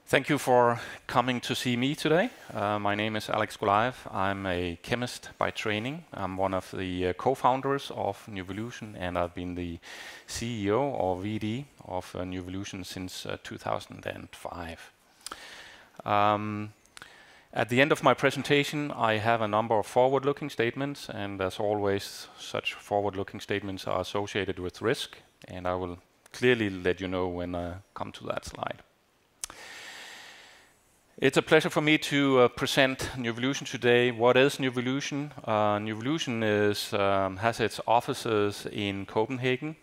Thank you for coming to see me today. My name is Alex Gouliaev. I'm a chemist by training. I'm one of the co-founders of Nuevolution, and I've been the CEO or VD of Nuevolution since 2005. At the end of my presentation, I have a number of forward-looking statements, and as always, such forward-looking statements are associated with risk, and I will clearly let you know when I come to that slide. It's a pleasure for me to present Nuevolution today. What is Nuevolution? Nuevolution has its offices in Copenhagen.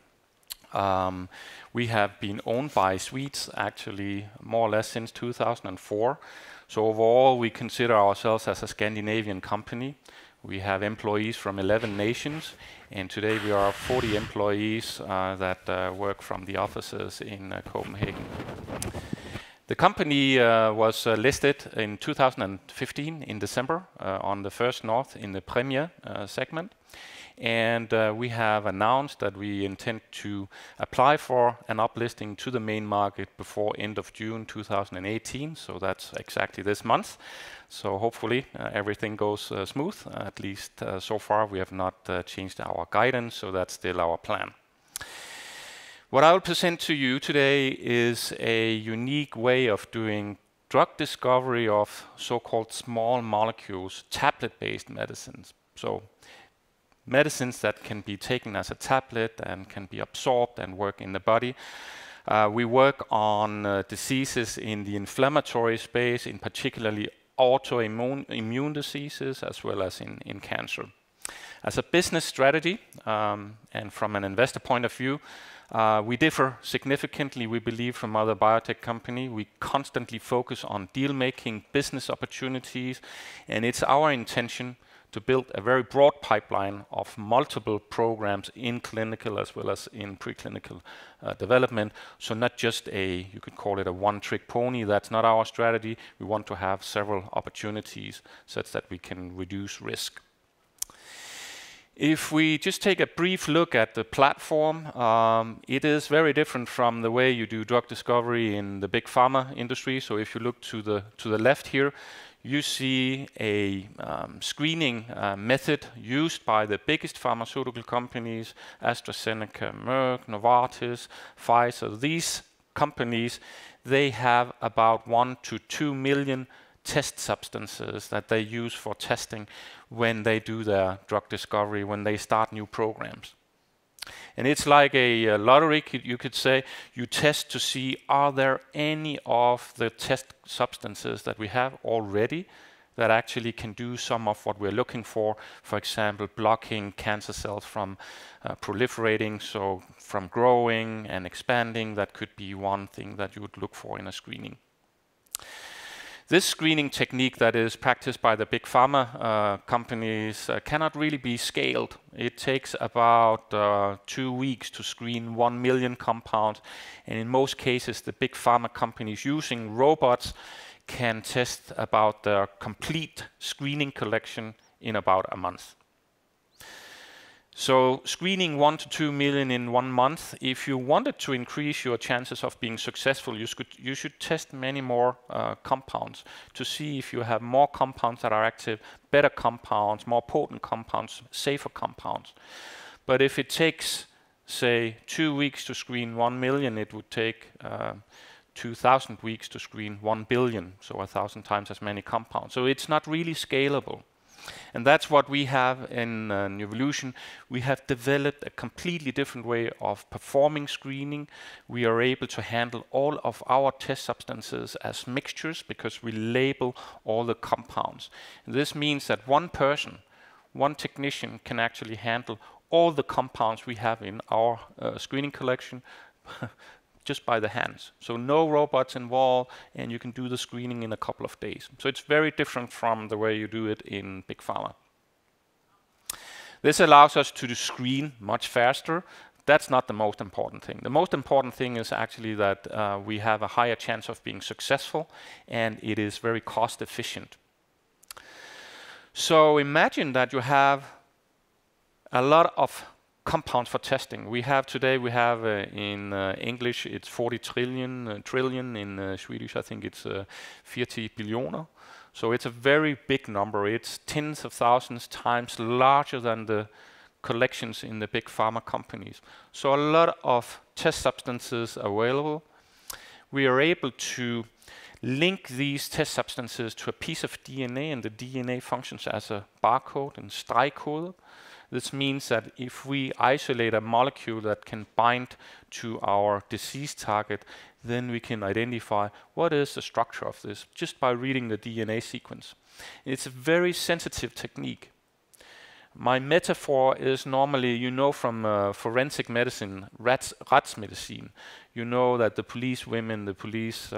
We have been owned by Swedes actually more or less since 2004. So overall we consider ourselves as a Scandinavian company. We have employees from 11 nations, and today we are 40 employees that work from the offices in Copenhagen. The company was listed in 2015 in December on the First North in the Premier segment, and we have announced that we intend to apply for an uplisting to the main market before end of June 2018, so that's exactly this month. So hopefully everything goes smooth. At least so far we have not changed our guidance, so that's still our plan. What I will present to you today is a unique way of doing drug discovery of so-called small molecules, tablet-based medicines. So medicines that can be taken as a tablet and can be absorbed and work in the body. We work on diseases in the inflammatory space, in particularly autoimmune diseases, as well as in cancer. As a business strategy and from an investor point of view, we differ significantly, we believe, from other biotech companies. We constantly focus on deal-making business opportunities, and it's our intention to build a very broad pipeline of multiple programs in clinical as well as in preclinical development. So not just you could call it a one-trick pony. That's not our strategy. We want to have several opportunities such that we can reduce risk. If we just take a brief look at the platform, it is very different from the way you do drug discovery in the big pharma industry. So if you look to the left here, you see a screening method used by the biggest pharmaceutical companies, AstraZeneca, Merck, Novartis, Pfizer. These companies, they have about 1 to 2 million test substances that they use for testing when they do their drug discovery, when they start new programs. And it's like a lottery, you could say. You test to see, are there any of the test substances that we have already that actually can do some of what we're looking for example, blocking cancer cells from proliferating, so from growing and expanding. That could be one thing that you would look for in a screening. This screening technique that is practiced by the big pharma companies cannot really be scaled. It takes about 2 weeks to screen 1 million compounds, and in most cases the big pharma companies using robots can test about their complete screening collection in about a month. So screening 1 to 2 million in 1 month, if you wanted to increase your chances of being successful, you should test many more compounds to see if you have more compounds that are active, better compounds, more potent compounds, safer compounds. But if it takes, say, 2 weeks to screen 1 million, it would take 2,000 weeks to screen 1 billion, so 1,000 times as many compounds. So it's not really scalable. And that's what we have in Nuevolution. We have developed a completely different way of performing screening. We are able to handle all of our test substances as mixtures because we label all the compounds. And this means that one person, one technician, can actually handle all the compounds we have in our screening collection just by the hands. So no robots involved, and you can do the screening in a couple of days. So it's very different from the way you do it in big pharma. This allows us to screen much faster. That's not the most important thing. The most important thing is actually that we have a higher chance of being successful, and it is very cost efficient. So imagine that you have a lot of compounds for testing. We have today, in English, it's 40 trillion. In Swedish, I think it's 40 biljoner. So it's a very big number. It's tens of thousands times larger than the collections in the big pharma companies. So a lot of test substances available. We are able to link these test substances to a piece of DNA, and the DNA functions as a barcode and stregkode. This means that if we isolate a molecule that can bind to our disease target, then we can identify what is the structure of this just by reading the DNA sequence. It's a very sensitive technique. My metaphor is normally, you know, from forensic medicine, retsmedicin. You know that the police women, the police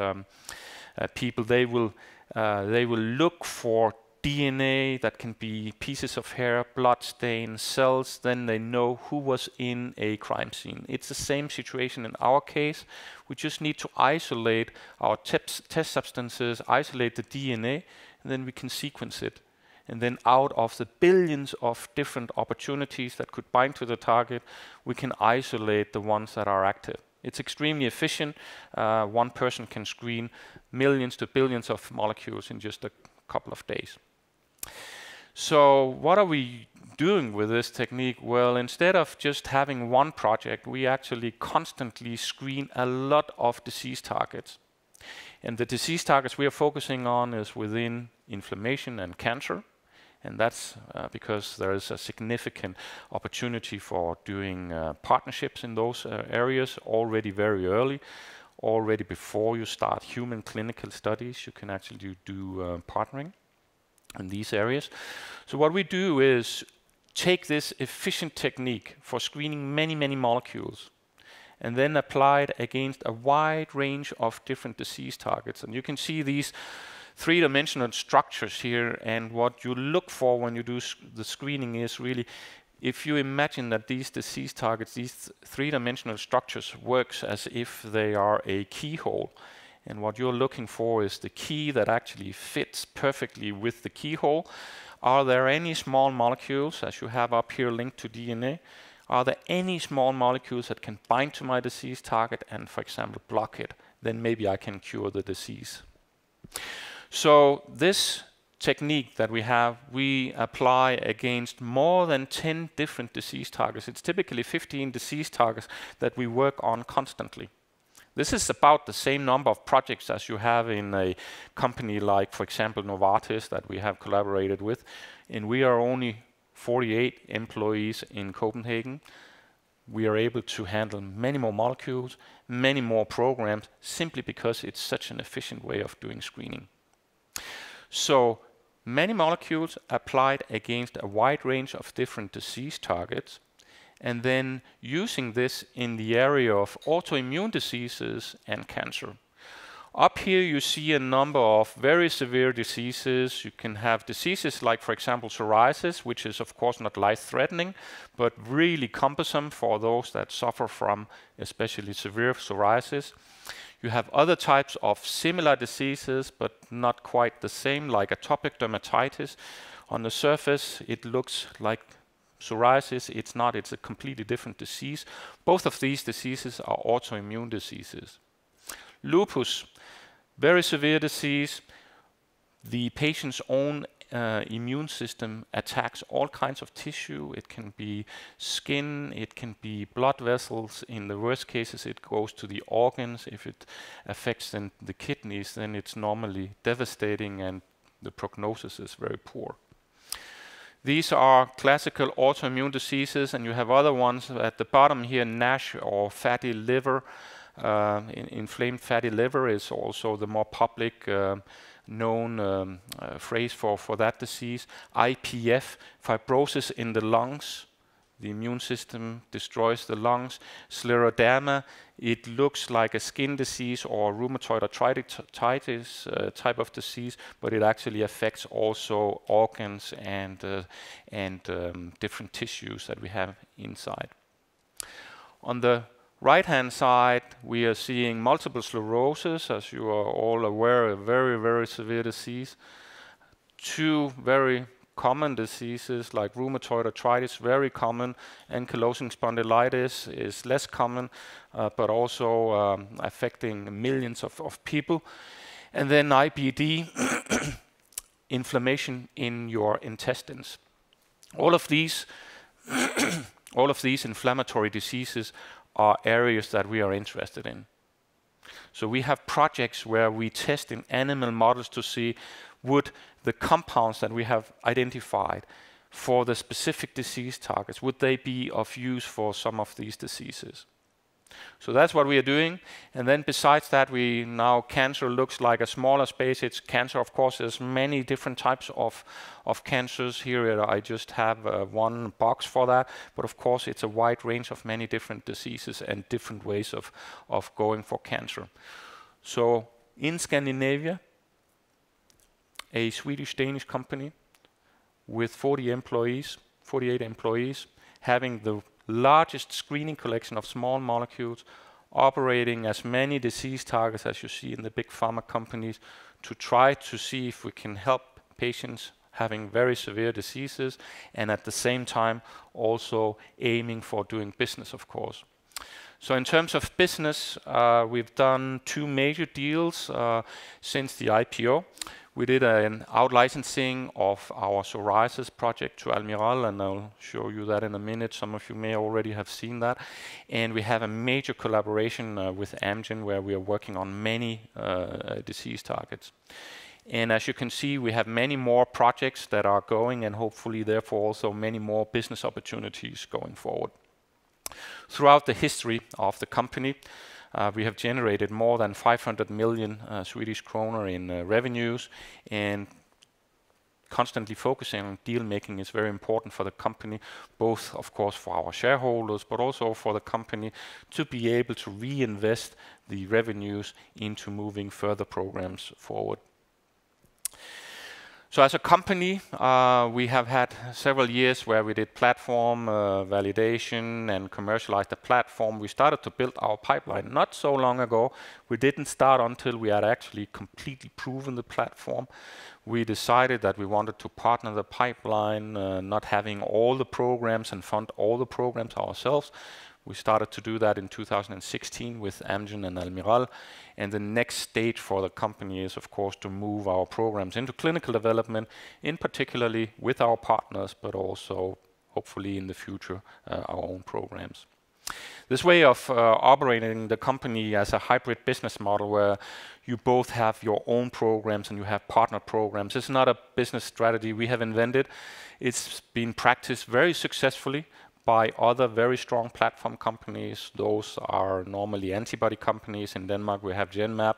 people, they will look for DNA that can be pieces of hair, blood stains, cells. Then they know who was in a crime scene. It's the same situation in our case. We just need to isolate our test substances, isolate the DNA, and then we can sequence it. And then out of the billions of different opportunities that could bind to the target, we can isolate the ones that are active. It's extremely efficient. One person can screen millions to billions of molecules in just a couple of days. So what are we doing with this technique? Well, instead of just having one project, we actually constantly screen a lot of disease targets. And the disease targets we are focusing on is within inflammation and cancer. And that's because there is a significant opportunity for doing partnerships in those areas already very early. Already before you start human clinical studies, you can actually do partnering in these areas. So what we do is take this efficient technique for screening many, many molecules and then apply it against a wide range of different disease targets. And you can see these three-dimensional structures here, and what you look for when you do the screening is really, if you imagine that these disease targets, these three-dimensional structures works as if they are a keyhole. And what you're looking for is the key that actually fits perfectly with the keyhole. Are there any small molecules, as you have up here linked to DNA? Are there any small molecules that can bind to my disease target and, for example, block it? Then maybe I can cure the disease. So this technique that we apply against more than 10 different disease targets. It's typically 15 disease targets that we work on constantly. This is about the same number of projects as you have in a company like, for example, Novartis that we have collaborated with. And we are only 48 employees in Copenhagen. We are able to handle many more molecules, many more programs, simply because it's such an efficient way of doing screening. So many molecules applied against a wide range of different disease targets, and then using this in the area of autoimmune diseases and cancer. Up here you see a number of very severe diseases. You can have diseases like, for example, psoriasis, which is of course not life-threatening, but really cumbersome for those that suffer from especially severe psoriasis. You have other types of similar diseases, but not quite the same, like atopic dermatitis. On the surface, it looks like psoriasis. It's not. It's a completely different disease. Both of these diseases are autoimmune diseases. Lupus, very severe disease. The patient's own immune system attacks all kinds of tissue. It can be skin, it can be blood vessels. In the worst cases, it goes to the organs. If it affects then the kidneys, then it's normally devastating and the prognosis is very poor. These are classical autoimmune diseases, and you have other ones at the bottom here. NASH, or fatty liver. Inflamed fatty liver is also the more public known phrase for that disease. IPF, fibrosis in the lungs. The immune system destroys the lungs. Scleroderma, it looks like a skin disease or rheumatoid arthritis type of disease, but it actually affects also organs and different tissues that we have inside. On the right-hand side, we are seeing multiple sclerosis, as you are all aware, a very, very severe disease. Two very common diseases like rheumatoid arthritis, very common. Ankylosing spondylitis is less common, but also affecting millions of people. And then IBD, inflammation in your intestines. All of these inflammatory diseases are areas that we are interested in. So we have projects where we test in animal models to see would the compounds that we have identified for the specific disease targets, would they be of use for some of these diseases? So that's what we are doing. And then besides that, cancer looks like a smaller space. It's cancer, of course, there's many different types of cancers. Here I just have one box for that. But of course, it's a wide range of many different diseases and different ways of going for cancer. So in Scandinavia, a Swedish-Danish company with 48 employees, having the largest screening collection of small molecules, operating as many disease targets as you see in the big pharma companies, to try to see if we can help patients having very severe diseases, and at the same time also aiming for doing business, of course. So in terms of business, we've done 2 major deals since the IPO. We did an out-licensing of our psoriasis project to Almirall, and I'll show you that in a minute. Some of you may already have seen that. And we have a major collaboration with Amgen, where we are working on many disease targets. And as you can see, we have many more projects that are going, and hopefully therefore also many more business opportunities going forward. Throughout the history of the company, we have generated more than 500 million Swedish kronor in revenues, and constantly focusing on deal making is very important for the company, both of course for our shareholders, but also for the company to be able to reinvest the revenues into moving further programs forward. So as a company, we have had several years where we did platform validation and commercialized the platform. We started to build our pipeline not so long ago. We didn't start until we had actually completely proven the platform. We decided that we wanted to partner the pipeline, not having all the programs and fund all the programs ourselves. We started to do that in 2016 with Amgen and Almirall. And the next stage for the company is, of course, to move our programs into clinical development, in particularly with our partners, but also, hopefully in the future, our own programs. This way of operating the company as a hybrid business model, where you both have your own programs and you have partner programs, is not a business strategy we have invented. It's been practiced very successfully by other very strong platform companies. Those are normally antibody companies. In Denmark we have Genmab,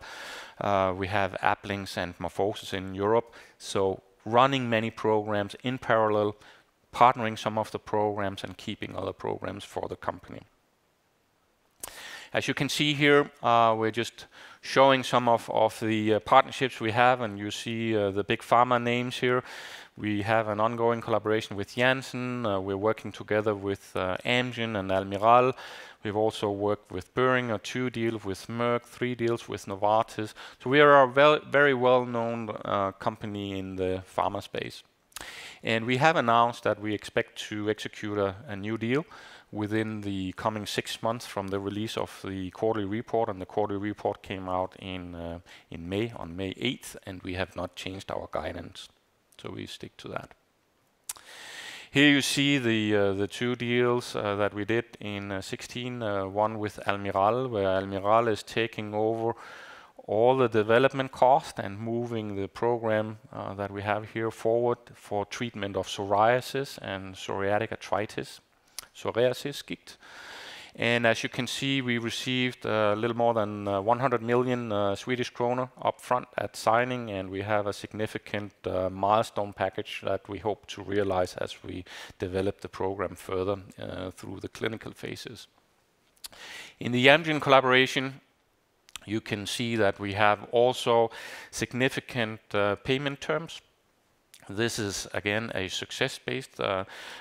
we have Ablynx and MorphoSys in Europe. So running many programs in parallel, partnering some of the programs and keeping other programs for the company. As you can see here, we're just showing some of the partnerships we have, and you see the big pharma names here. We have an ongoing collaboration with Janssen. We're working together with Amgen and Almirall. We've also worked with Boehringer, 2 deals with Merck, 3 deals with Novartis. So we are a very well-known company in the pharma space. And we have announced that we expect to execute a new deal within the coming 6 months from the release of the quarterly report, and the quarterly report came out in May, on May 8th, and we have not changed our guidance. So we stick to that. Here you see the 2 deals that we did in 16. One with Almirall, where Almirall is taking over all the development cost and moving the program that we have here forward for treatment of psoriasis and psoriatic arthritis, psoriasisgikt. And as you can see, we received a little more than 100 million Swedish kronor upfront at signing, and we have a significant milestone package that we hope to realize as we develop the program further through the clinical phases. In the Amgen collaboration, you can see that we have also significant payment terms. This is again a success-based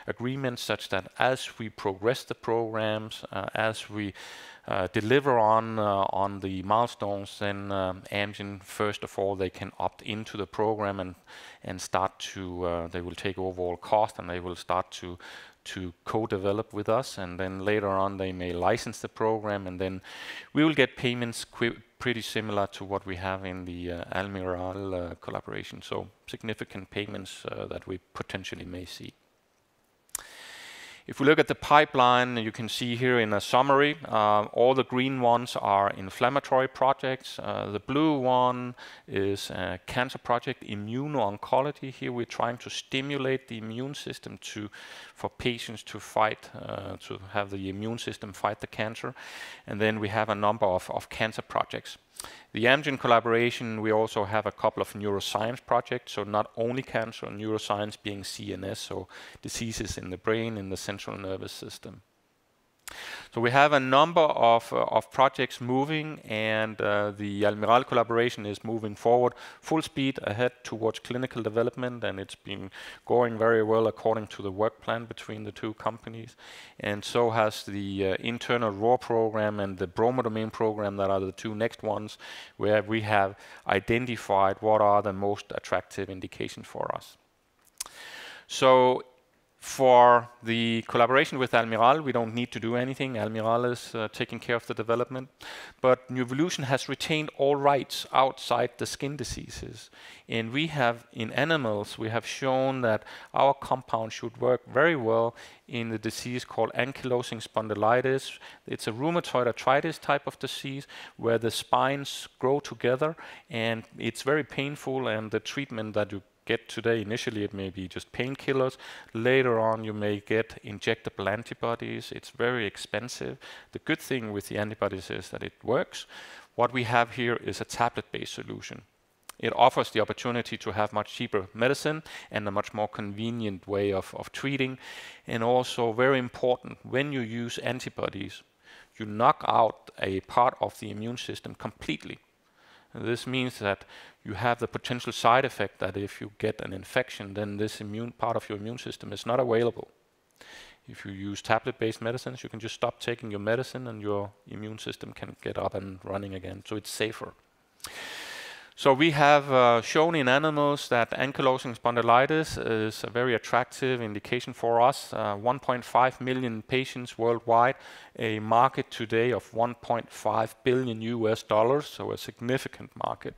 agreement, such that as we progress the programs, as we deliver on the milestones, then Amgen, first of all, they can opt into the program and start to, they will take overall cost and they will start to co-develop with us, and then later on they may license the program, and then we will get payments pretty similar to what we have in the Almirall collaboration. So significant payments that we potentially may see. If we look at the pipeline, you can see here in a summary, all the green ones are inflammatory projects. The blue one is a cancer project, immuno-oncology. Here we're trying to stimulate the immune system for patients to fight, to have the immune system fight the cancer. And then we have a number of cancer projects. The Amgen collaboration, we also have a couple of neuroscience projects, so not only cancer, neuroscience being CNS, so diseases in the brain, in the central nervous system. So we have a number of projects moving, and the Almirall collaboration is moving forward full speed ahead towards clinical development, and it's been going very well according to the work plan between the two companies. And so has the internal RAW program and the bromodomain program, that are the two next ones, where we have identified what are the most attractive indications for us. So for the collaboration with Almirall, we don't need to do anything. Almirall is taking care of the development. But Nuevolution has retained all rights outside the skin diseases. And we have, in animals, we have shown that our compound should work very well in the disease called ankylosing spondylitis. It's a rheumatoid arthritis type of disease where the spines grow together, and it's very painful, and the treatment that you get today, initially it may be just painkillers. Later on you may get injectable antibodies. It's very expensive. The good thing with the antibodies is that it works. What we have here is a tablet-based solution. It offers the opportunity to have much cheaper medicine and a much more convenient way of treating. And also very important, when you use antibodies, you knock out a part of the immune system completely. And this means that you have the potential side effect that if you get an infection, then this part of your immune system is not available. If you use tablet-based medicines, you can just stop taking your medicine and your immune system can get up and running again. So it's safer. So we have shown in animals that ankylosing spondylitis is a very attractive indication for us. 1.5 million patients worldwide, a market today of $1.5 billion US, so a significant market.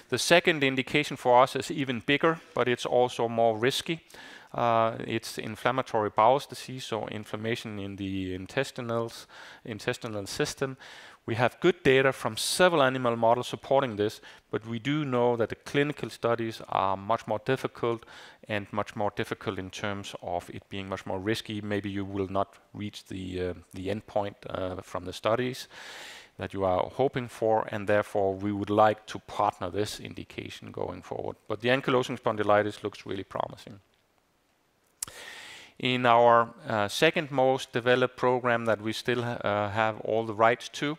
The second indication for us is even bigger, but it's also more risky. It's inflammatory bowel disease, so inflammation in the intestinal system. We have good data from several animal models supporting this, but we do know that the clinical studies are much more difficult, and much more difficult in terms of it being much more risky. Maybe you will not reach the endpoint from the studies that you are hoping for, and therefore we would like to partner this indication going forward. But the ankylosing spondylitis looks really promising. In our second most developed program that we still have all the rights to,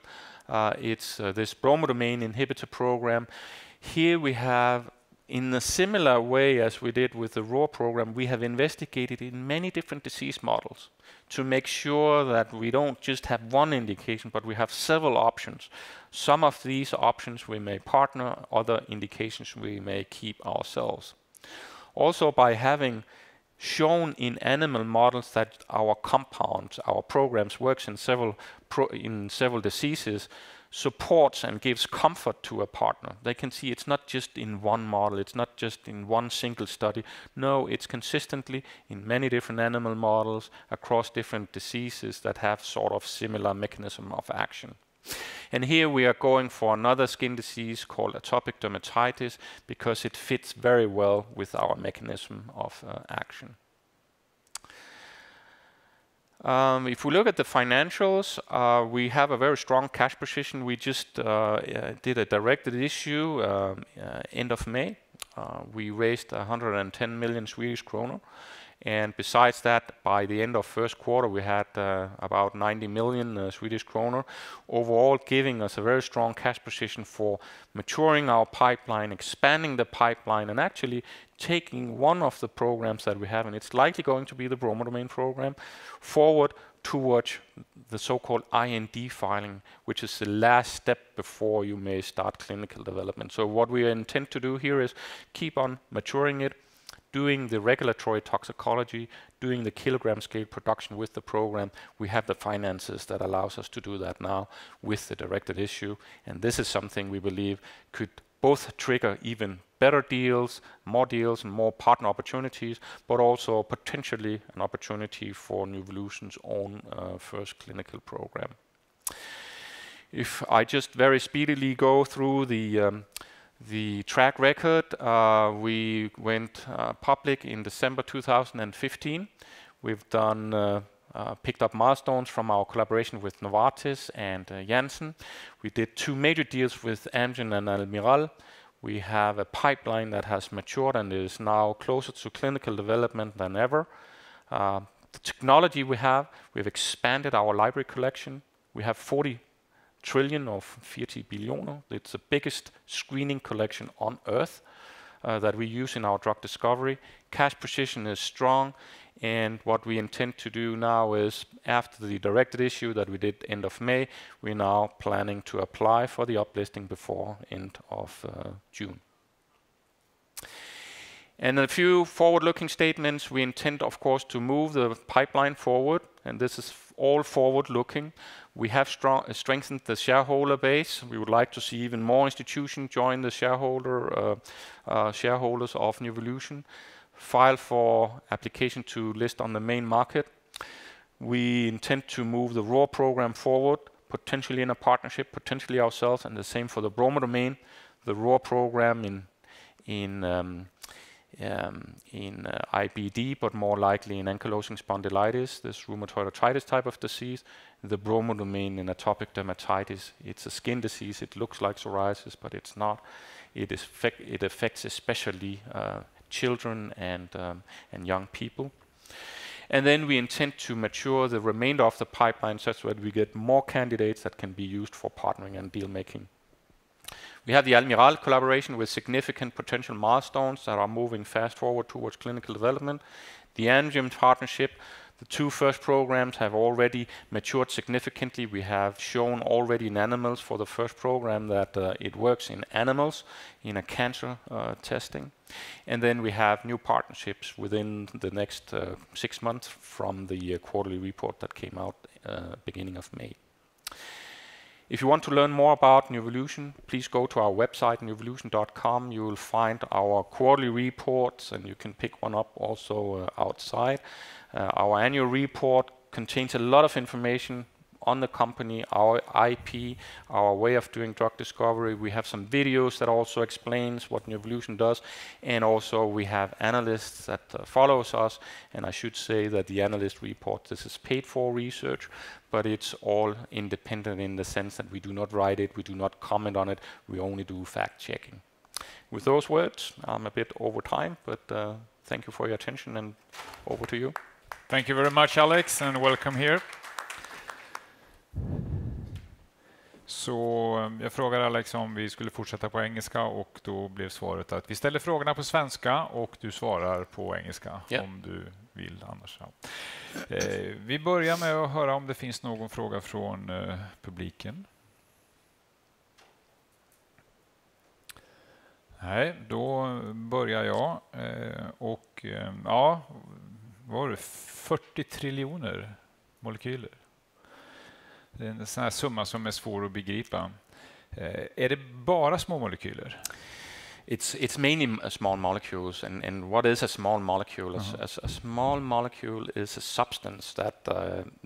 it's this bromodomain inhibitor program. Here we have, in a similar way as we did with the RAW program, we have investigated in many different disease models to make sure that we don't just have one indication, but we have several options. Some of these options we may partner, other indications we may keep ourselves. Also, by having shown in animal models that our compounds, our programs works in several diseases, supports and gives comfort to a partner. They can see it's not just in one model, it's not just in one single study. No, it's consistently in many different animal models across different diseases that have sort of similar mechanism of action. And here we are going for another skin disease called atopic dermatitis because it fits very well with our mechanism of action. If we look at the financials, we have a very strong cash position. We just did a directed issue end of May. We raised 110 million Swedish kronor. And besides that, by the end of first quarter, we had about 90 million Swedish kronor, overall giving us a very strong cash position for maturing our pipeline, expanding the pipeline, and actually taking one of the programs that we have, and it's likely going to be the bromodomain program, forward towards the so-called IND filing, which is the last step before you may start clinical development. So what we intend to do here is keep on maturing it, doing the regulatory toxicology, doing the kilogram scale production with the program. We have the finances that allows us to do that now with the directed issue, and this is something we believe could both trigger even better deals, and more partner opportunities, but also potentially an opportunity for Nuevolution's own first clinical program. If I just very speedily go through the track record, we went public in December 2015. We've done picked up milestones from our collaboration with Novartis and Janssen. We did 2 major deals with Amgen and Almirall. We have a pipeline that has matured and is now closer to clinical development than ever. The technology we've expanded our library collection. We have 40 trillion of 40 billioner. It's the biggest screening collection on Earth that we use in our drug discovery. Cash position is strong, and what we intend to do now is, after the directed issue that we did end of May, we're now planning to apply for the uplisting before end of June. And a few forward-looking statements. We intend, of course, to move the pipeline forward, and this is all forward-looking. We have strengthened the shareholder base. We would like to see even more institutions join the shareholders of Nuevolution. File for application to list on the main market. We intend to move the RAW program forward, potentially in a partnership, potentially ourselves, and the same for the bromodomain. The RAW program in IBD, but more likely in ankylosing spondylitis, this rheumatoid arthritis type of disease. The bromodomain in atopic dermatitis. It's a skin disease. It looks like psoriasis, but it's not. It affects especially children and young people. And then we intend to mature the remainder of the pipeline such that we get more candidates that can be used for partnering and deal making. We have the Almirall collaboration with significant potential milestones that are moving fast forward towards clinical development. The Amgen partnership, the 2 first programs have already matured significantly. We have shown already in animals for the first program that it works in animals in a cancer testing. And then we have new partnerships within the next 6 months from the quarterly report that came out beginning of May. If you want to learn more about Nuevolution, please go to our website, nuevolution.com. You will find our quarterly reports, and you can pick one up also outside. Our annual report contains a lot of information on the company, our IP, our way of doing drug discovery. We have some videos that also explains what Nuevolution does, and also we have analysts that follows us. And I should say that the analyst report, this is paid for research, but it's all independent in the sense that we do not write it, we do not comment on it, we only do fact checking. With those words, I'm a bit over time, but thank you for your attention, and over to you. Thank you very much, Alex, and welcome here. Så jag frågar Alex om vi skulle fortsätta på engelska, och då blev svaret att vi ställer frågorna på svenska och du svarar på engelska om du vill annars. Ja. Vi börjar med att höra om det finns någon fråga från publiken. Nej, då börjar jag. Ja, vad var det? 40 triljoner molekyler. Det är en sån här summa som är svår att begripa. Är det bara små molekyler? It's mainly small molecules, and what is a small molecule? A small molecule is a substance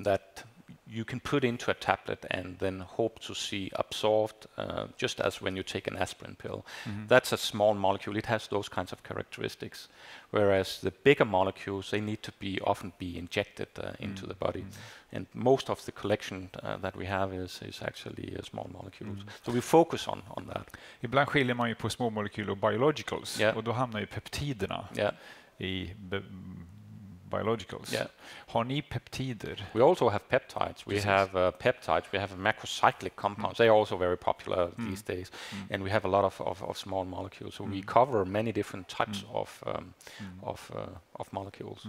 that you can put into a tablet and then hope to see absorbed, just as when you take an aspirin pill. That's a small molecule. It has those kinds of characteristics. Whereas the bigger molecules, they need to often be injected into the body. And most of the collection that we have is actually small molecules. So we focus on that. Ibland skiljer man ju på små molekyler och biologicals. Och då hamnar ju peptiderna i biologicals. Har ni peptider? We also have peptides. We have peptides. We have macrocyclic compounds. They are also very popular these days. And we have a lot of small molecules. So we cover many different types of molecules.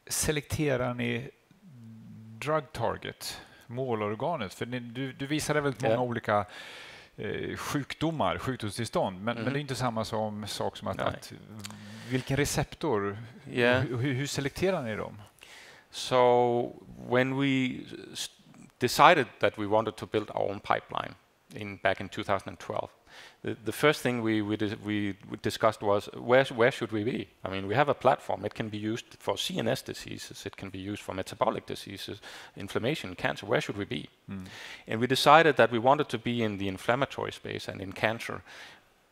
selekterar ni drug target, målorganet? För du visade väldigt många olika sjukdomstillstånd, men det är inte samma sak som att vilken receptor, hur selekterar ni dem? So when we decided that we wanted to build our own pipeline back in 2012, the first thing we discussed was where should we be? I mean, we have a platform. It can be used for CNS diseases. It can be used for metabolic diseases, inflammation, cancer. Where should we be? And we decided that we wanted to be in the inflammatory space and in cancer,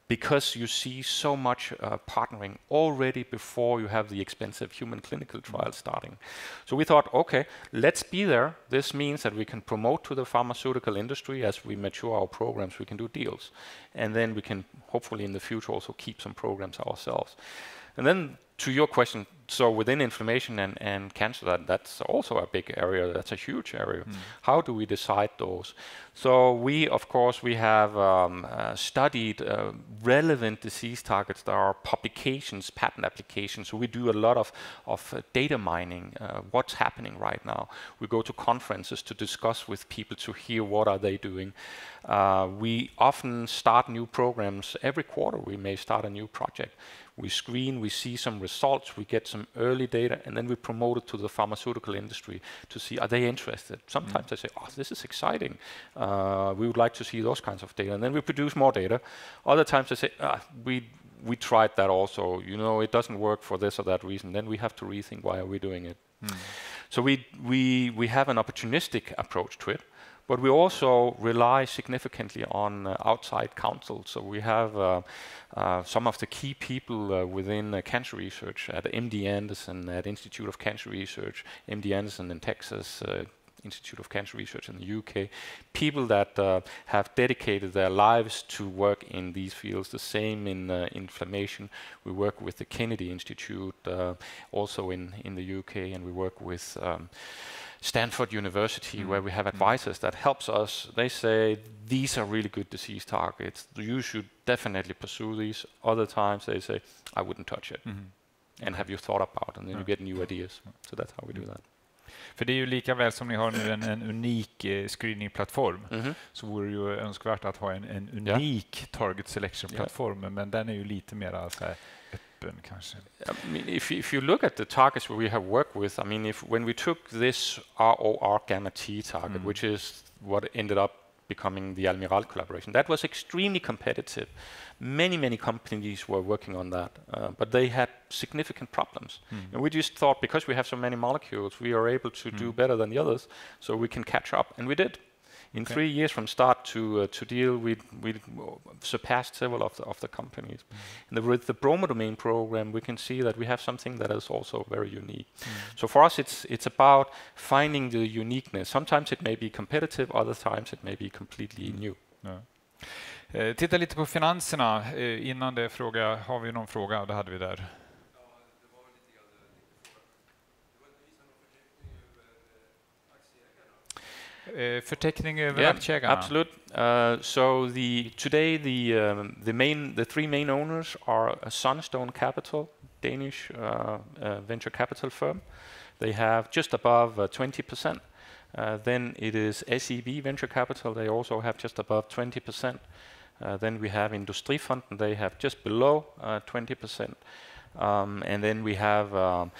because you see so much partnering already before you have the expensive human clinical trials starting. So we thought, okay, let's be there. This means that we can promote to the pharmaceutical industry. As we mature our programs, we can do deals. And then we can hopefully in the future also keep some programs ourselves. And then to your question, so within inflammation and cancer, that's also a big area. That's a huge area. How do we decide those? So we have studied relevant disease targets. There are publications, patent applications. So we do a lot of data mining. What's happening right now? We go to conferences to discuss with people to hear what are they doing. We often start new programs every quarter. We may start a new project. We screen, we see some results, we get some early data, and then we promote it to the pharmaceutical industry to see, are they interested? Sometimes they say, oh, this is exciting. We would like to see those kinds of data. And then we produce more data. Other times they say, we tried that also. You know, it doesn't work for this or that reason. Then we have to rethink, why are we doing it? So we have an opportunistic approach to it. But we also rely significantly on outside counsel. So we have some of the key people within cancer research at MD Anderson, at Institute of Cancer Research, MD Anderson in Texas, Institute of Cancer Research in the UK, people that have dedicated their lives to work in these fields. The same in inflammation. We work with the Kennedy Institute, also in the UK, and we work with Stanford University, where we have advisors that helps us. They say, these are really good disease targets. You should definitely pursue these. Other times they say, I wouldn't touch it. And have you thought about? And then you get new ideas. So that's how we do that. För det är ju lika väl som ni har nu en unik screeningplattform, så vore det ju önskvärt att ha en unik target selection-plattform, men den är ju lite mer så här öppen kanske. I mean, if you look at the targets we have worked with, I mean, when we took this ROR gamma T target, which is what ended up becoming the Almirall collaboration, that was extremely competitive. Many companies were working on that, but they had significant problems. And we just thought, because we have so many molecules, we are able to do better than the others, so we can catch up. And we did. In 3 years from start to deal, we surpassed several of the companies. And with the bromodomain program, we can see that we have something that is also very unique. So for us, it's about finding the uniqueness. Sometimes it may be competitive, other times it may be completely new. Titta lite på finanserna. Innan det har vi någon fråga? Det hade vi där. Förteckning över aktieägarna. Absolutely. So today the three main owners are Sunstone Capital, Danish venture capital firm. They have just above 20%. Then it is SEB Venture Capital. They also have just above 20%. Then we have Industrifonden. They have just below 20%. And then we have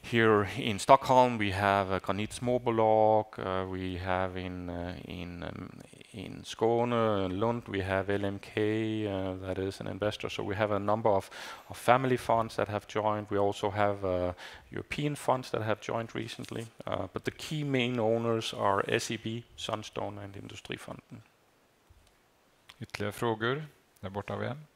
here in Stockholm, we have Granit Småbolag. We have in Skåne, Lund, we have LMK, that is an investor. So we have a number of family funds that have joined. We also have European funds that have joined recently. But the key main owners are SEB, Sunstone and Industrifonden. Ytterligare frågor? Där borta har vi en.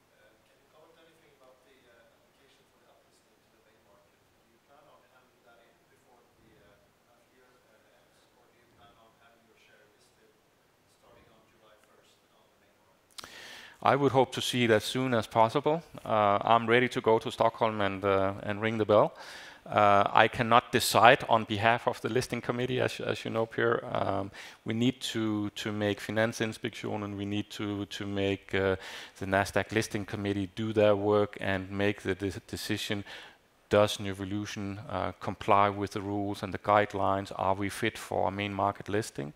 I would hope to see it as soon as possible. I'm ready to go to Stockholm and ring the bell. I cannot decide on behalf of the listing committee, as you know, Per. We need to make Finansinspektion, and we need to make the Nasdaq listing committee do their work and make the decision does Nuevolution comply with the rules and the guidelines? Are we fit for a main market listing?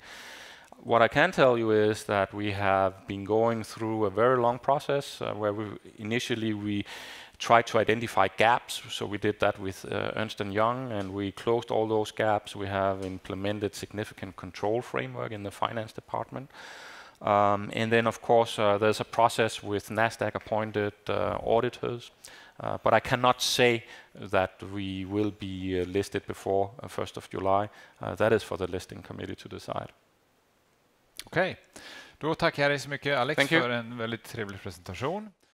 What I can tell you is that we have been going through a very long process where initially we tried to identify gaps. So we did that with Ernst & Young, and we closed all those gaps. We have implemented significant control framework in the finance department. And then, of course, there's a process with NASDAQ-appointed auditors. But I cannot say that we will be listed before 1st of July. That is for the listing committee to decide. Okej, då tackar jag dig så mycket Alex Thank you. för en väldigt trevlig presentation.